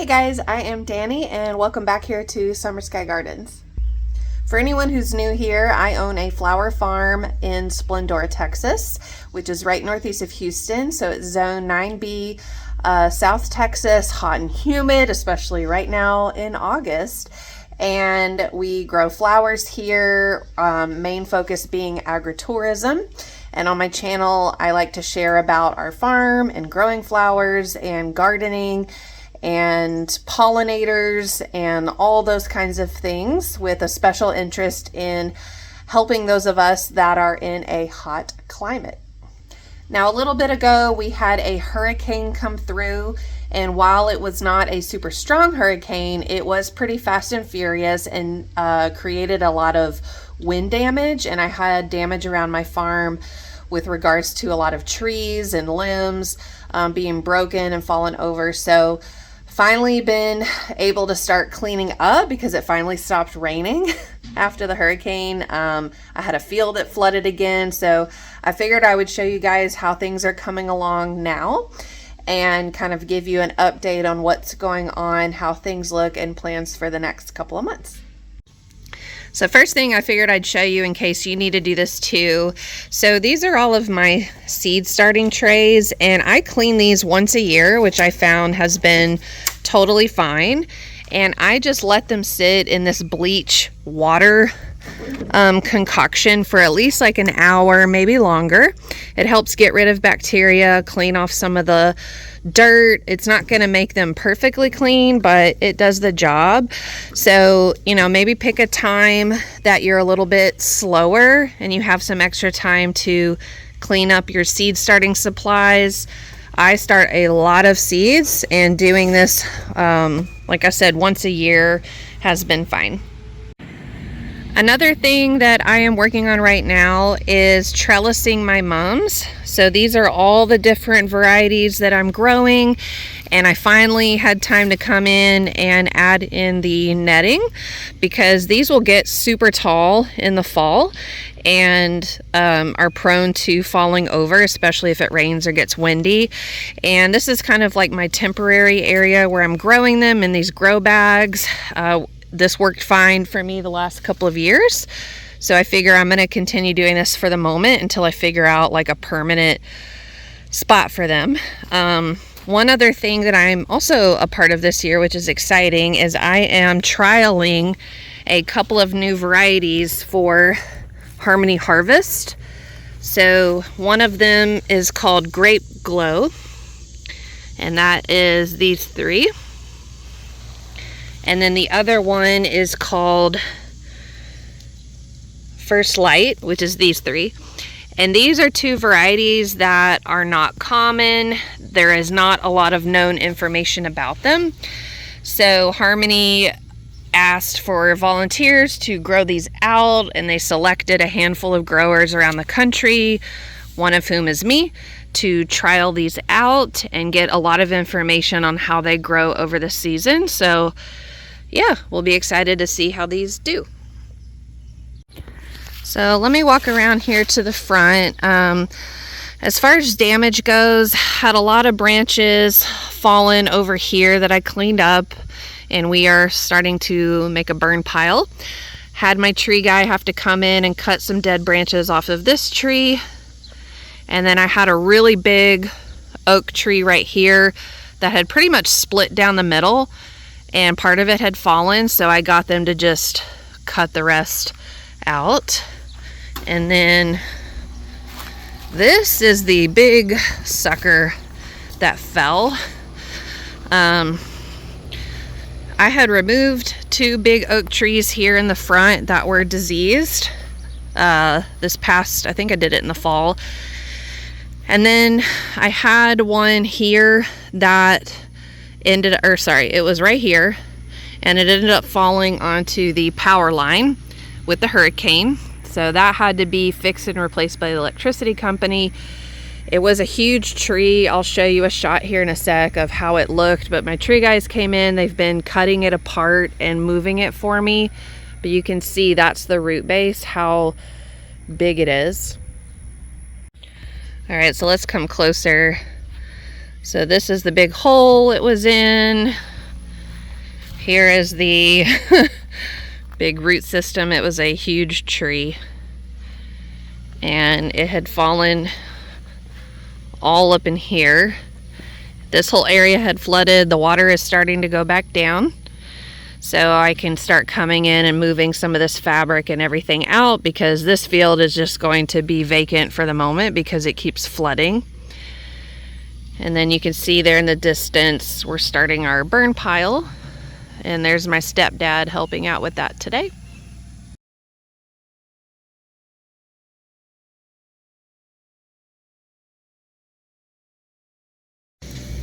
guys, I am Dani and welcome back here to Summer Skye Gardens. For anyone who's new here, I own a flower farm in Splendora, Texas, which is right northeast of Houston. So it's zone 9B, South Texas, hot and humid, especially right now in August. And we grow flowers here, main focus being agritourism. And on my channel, I like to share about our farm and growing flowers and gardening and pollinators and all those kinds of things, with a special interest in helping those of us that are in a hot climate. Now, a little bit ago, we had a hurricane come through, and while it was not a super strong hurricane, it was pretty fast and furious and created a lot of wind damage, and I had damage around my farm with regards to a lot of trees and limbs being broken and fallen over. So finally been able to start cleaning up because it finally stopped raining after the hurricane. I had a field that flooded again, so I figured I would show you guys how things are coming along now and kind of give you an update on what's going on, how things look, and plans for the next couple of months. So first thing I figured I'd show you in case you need to do this too. So these are all of my seed starting trays, and I clean these once a year, which I found has been totally fine. And I just let them sit in this bleach water concoction for at least like an hour, maybe longer. It helps get rid of bacteria, clean off some of the dirt. It's not going to make them perfectly clean, but it does the job. So, maybe pick a time that you're a little bit slower and you have some extra time to clean up your seed starting supplies. I start a lot of seeds, and doing this, like I said, once a year has been fine. Another thing that I am working on right now is trellising my mums. So these are all the different varieties that I'm growing, and I finally had time to come in and add in the netting because these will get super tall in the fall and are prone to falling over, especially if it rains or gets windy. And this is kind of like my temporary area where I'm growing them in these grow bags. This worked fine for me the last couple of years, so I figure I'm going to continue doing this for the moment until I figure out like a permanent spot for them. One other thing that I'm also a part of this year, which is exciting, is I am trialing a couple of new varieties for Harmony Harvest. So one of them is called Grape Glow, and that is these three. And then the other one is called First Light, which is these three. And these are two varieties that are not common. There is not a lot of known information about them. So Harmony asked for volunteers to grow these out, and they selected a handful of growers around the country, one of whom is me, to trial these out and get a lot of information on how they grow over the season. So yeah, we'll be excited to see how these do. So let me walk around here to the front. As far as damage goes, had a lot of branches fallen over here that I cleaned up, and we are starting to make a burn pile. Had my tree guy have to come in and cut some dead branches off of this tree. And then I had a really big oak tree right here that had pretty much split down the middle, and part of it had fallen, so I got them to just cut the rest out. And then this is the big sucker that fell. I had removed two big oak trees here in the front that were diseased this past, I think I did it in the fall. And then I had one here that it was right here, and it ended up falling onto the power line with the hurricane. So that had to be fixed and replaced by the electricity company. It was a huge tree. I'll show you a shot here in a sec of how it looked, but my tree guys came in. They've been cutting it apart and moving it for me, but you can see that's the root base, how big it is. All right, so let's come closer. So this is the big hole it was in. Here is the big root system. It was a huge tree and it had fallen all up in here. This whole area had flooded. The water is starting to go back down, so I can start coming in and moving some of this fabric and everything out, because this field is just going to be vacant for the moment because it keeps flooding. And then you can see there in the distance we're starting our burn pile, and there's my stepdad helping out with that today.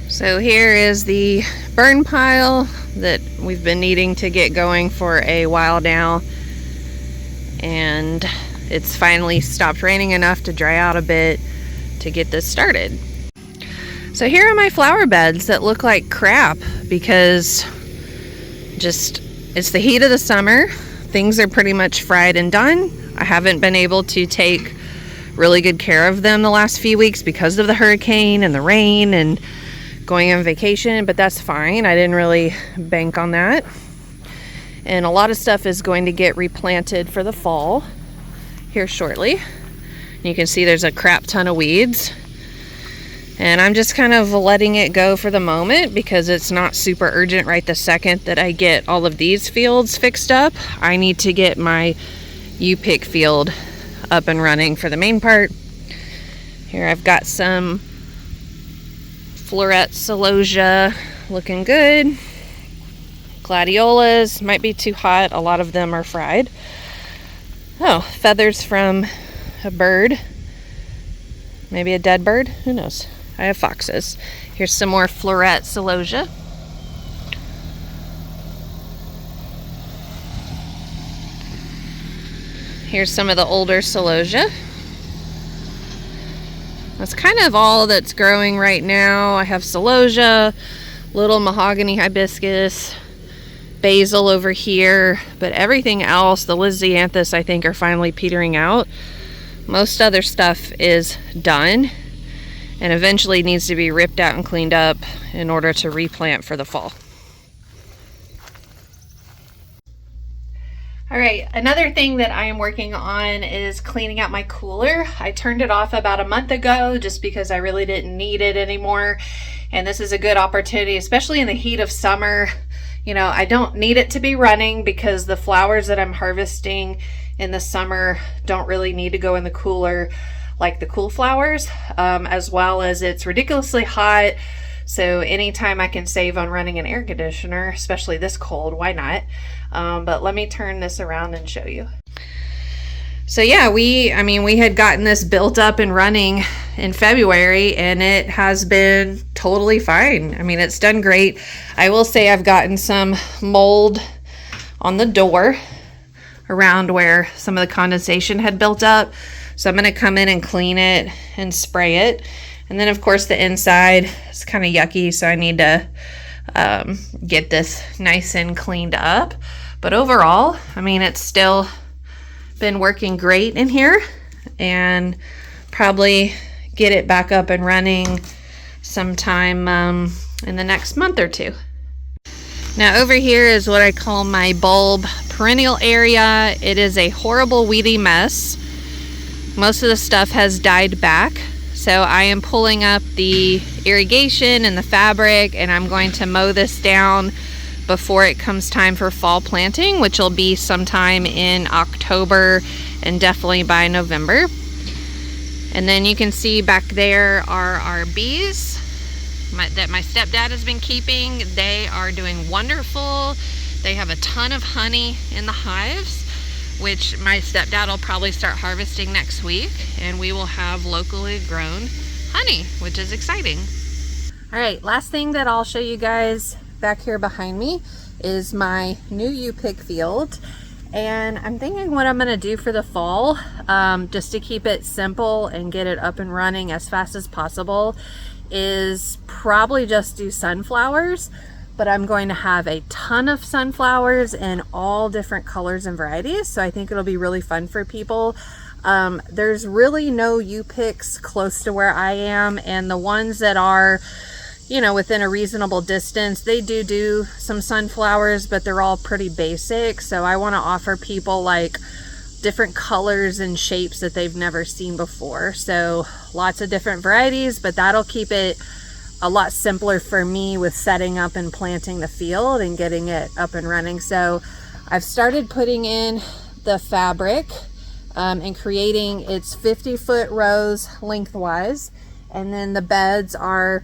So here is the burn pile that we've been needing to get going for a while now, and it's finally stopped raining enough to dry out a bit to get this started. So here are my flower beds that look like crap because it's the heat of the summer. Things are pretty much fried and done. I haven't been able to take really good care of them the last few weeks because of the hurricane and the rain and going on vacation, but that's fine. I didn't really bank on that. And a lot of stuff is going to get replanted for the fall here shortly. You can see there's a crap ton of weeds. And I'm just kind of letting it go for the moment because it's not super urgent right the second that I get all of these fields fixed up. I need to get my U-pick field up and running for the main part. Here I've got some floret celosia looking good. Gladiolas might be too hot. A lot of them are fried. Oh, feathers from a bird. Maybe a dead bird. Who knows? I have foxes. Here's some more floret celosia. Here's some of the older celosia. That's kind of all that's growing right now. I have celosia, little mahogany hibiscus, basil over here, but everything else, the lisianthus, I think are finally petering out. Most other stuff is done and eventually needs to be ripped out and cleaned up in order to replant for the fall. All right, another thing that I am working on is cleaning out my cooler. I turned it off about a month ago just because I really didn't need it anymore. And this is a good opportunity, especially in the heat of summer. You know, I don't need it to be running because the flowers that I'm harvesting in the summer don't really need to go in the cooler like the cool flowers, as well as it's ridiculously hot. So anytime I can save on running an air conditioner, especially this cold, why not? But let me turn this around and show you. So yeah, we had gotten this built up and running in February and it has been totally fine. I mean, it's done great. I will say I've gotten some mold on the door around where some of the condensation had built up. So I'm going to come in and clean it and spray it. And then of course the inside is kind of yucky, so I need to get this nice and cleaned up. But overall, I mean, it's still been working great in here, and probably get it back up and running sometime in the next month or two. Now over here is what I call my bulb perennial area. It is a horrible weedy mess. Most of the stuff has died back. So I am pulling up the irrigation and the fabric, and I'm going to mow this down before it comes time for fall planting, which will be sometime in October and definitely by November. And then you can see back there are our bees that my stepdad has been keeping. They are doing wonderful. They have a ton of honey in the hives, which my stepdad will probably start harvesting next week, and we will have locally grown honey, which is exciting. All right, last thing that I'll show you guys back here behind me is my new U-pick field. And I'm thinking what I'm gonna do for the fall, just to keep it simple and get it up and running as fast as possible, is probably just do sunflowers. But I'm going to have a ton of sunflowers in all different colors and varieties, so I think it'll be really fun for people. There's really no U-picks close to where I am, and the ones that are, you know, within a reasonable distance. They do some sunflowers, but they're all pretty basic. So I want to offer people like different colors and shapes that they've never seen before. So lots of different varieties, but that'll keep it a lot simpler for me with setting up and planting the field and getting it up and running. So I've started putting in the fabric and creating its 50-foot rows lengthwise, and then the beds are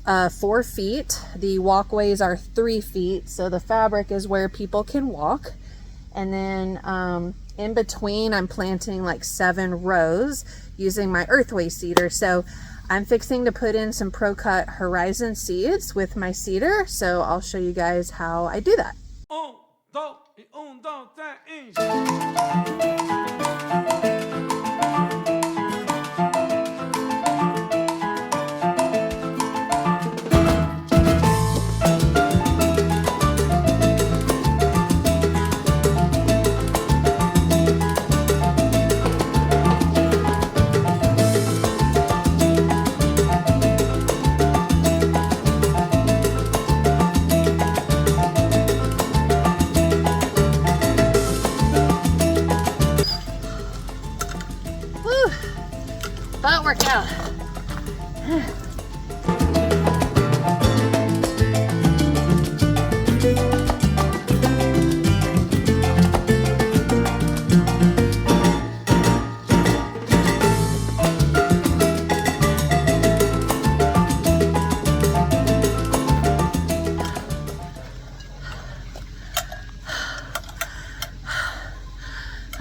4 feet. The walkways are 3 feet, so the fabric is where people can walk. And then in between, I'm planting like 7 rows using my earthway seeder. So I'm fixing to put in some Pro-Cut Horizon seeds with my seeder, so I'll show you guys how I do that. Butt workout.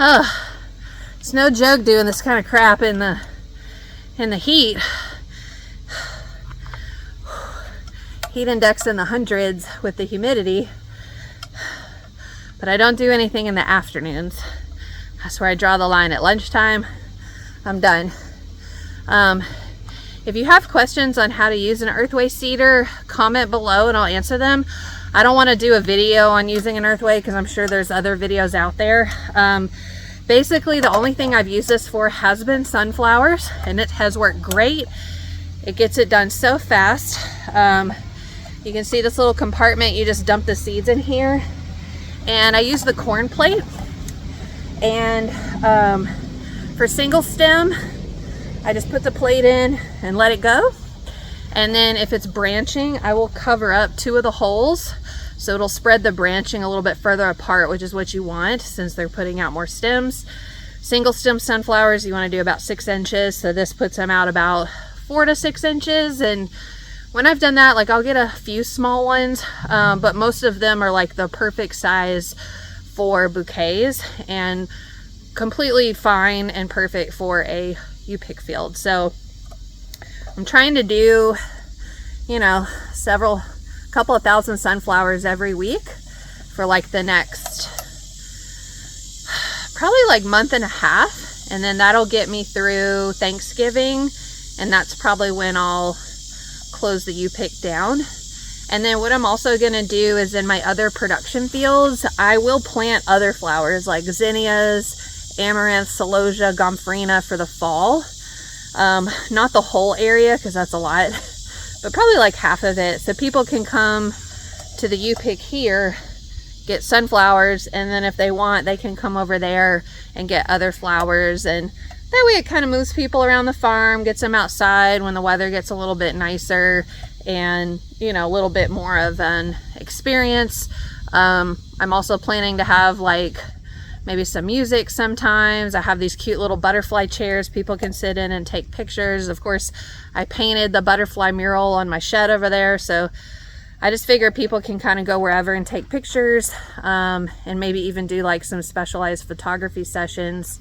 Oh, it's no joke doing this kind of crap in the heat. Heat index in the hundreds with the humidity. But I don't do anything in the afternoons. That's where I draw the line. At lunchtime, I'm done. If you have questions on how to use an earthway seeder, comment below and I'll answer them. I don't want to do a video on using an earthway because I'm sure there's other videos out there. Basically, the only thing I've used this for has been sunflowers, and it has worked great. It gets it done so fast. You can see this little compartment. You just dump the seeds in here. And I use the corn plate. And for single stem, I just put the plate in and let it go. And then if it's branching, I will cover up 2 of the holes. So it'll spread the branching a little bit further apart, which is what you want since they're putting out more stems. Single stem sunflowers, you want to do about 6 inches. So this puts them out about 4 to 6 inches. And when I've done that, like I'll get a few small ones, but most of them are like the perfect size for bouquets and completely fine and perfect for a U-pick field. So I'm trying to do, you know, couple of thousand sunflowers every week for like the next probably like month and a half, and then that'll get me through Thanksgiving, and that's probably when I'll close the U-pick down. And then what I'm also going to do is in my other production fields, I will plant other flowers like zinnias, amaranth, celosia, gomphrena for the fall. Not the whole area because that's a lot, but probably like half of it. So people can come to the U-pick here, get sunflowers, and then if they want, they can come over there and get other flowers. And that way it kind of moves people around the farm, gets them outside when the weather gets a little bit nicer and, you know, a little bit more of an experience. I'm also planning to have like maybe some music sometimes. I have these cute little butterfly chairs people can sit in and take pictures. Of course, I painted the butterfly mural on my shed over there, so I just figure people can kind of go wherever and take pictures, and maybe even do like some specialized photography sessions.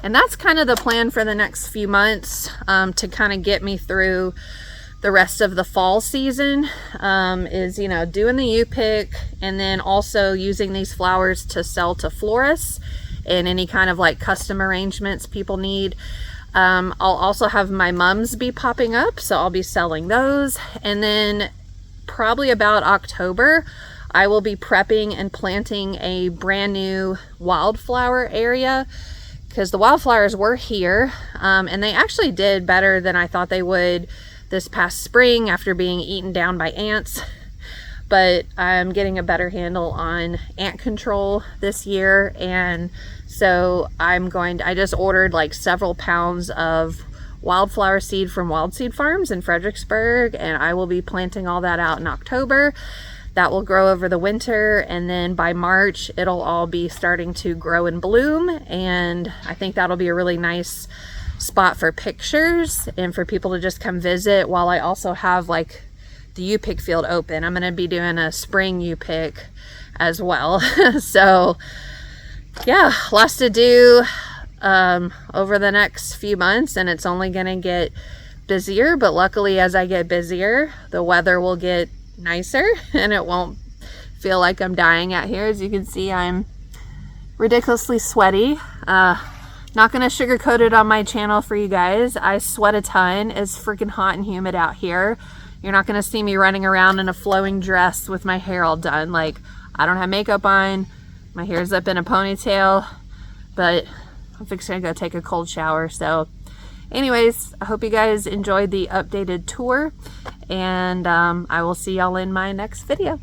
And that's kind of the plan for the next few months, to kind of get me through the rest of the fall season, is, you know, doing the U-pick and then also using these flowers to sell to florists and any kind of like custom arrangements people need. I'll also have my mums be popping up, so I'll be selling those. And then probably about October, I will be prepping and planting a brand new wildflower area, because the wildflowers were here, and they actually did better than I thought they would this past spring after being eaten down by ants. But I'm getting a better handle on ant control this year, and so I just ordered like several pounds of wildflower seed from Wild Seed Farms in Fredericksburg, and I will be planting all that out in October. That will grow over the winter, and then by March it'll all be starting to grow and bloom, and I think that'll be a really nice spot for pictures and for people to just come visit, while I also have like the U-pick field open. I'm going to be doing a spring U-pick as well. So yeah, lots to do over the next few months, and it's only going to get busier. But luckily, as I get busier, the weather will get nicer and it won't feel like I'm dying out here. As you can see, I'm ridiculously sweaty. Not going to sugarcoat it on my channel for you guys. I sweat a ton. It's freaking hot and humid out here. You're not going to see me running around in a flowing dress with my hair all done. Like, I don't have makeup on. My hair's up in a ponytail. But I'm fixing to go take a cold shower. So anyways, I hope you guys enjoyed the updated tour. And I will see y'all in my next video.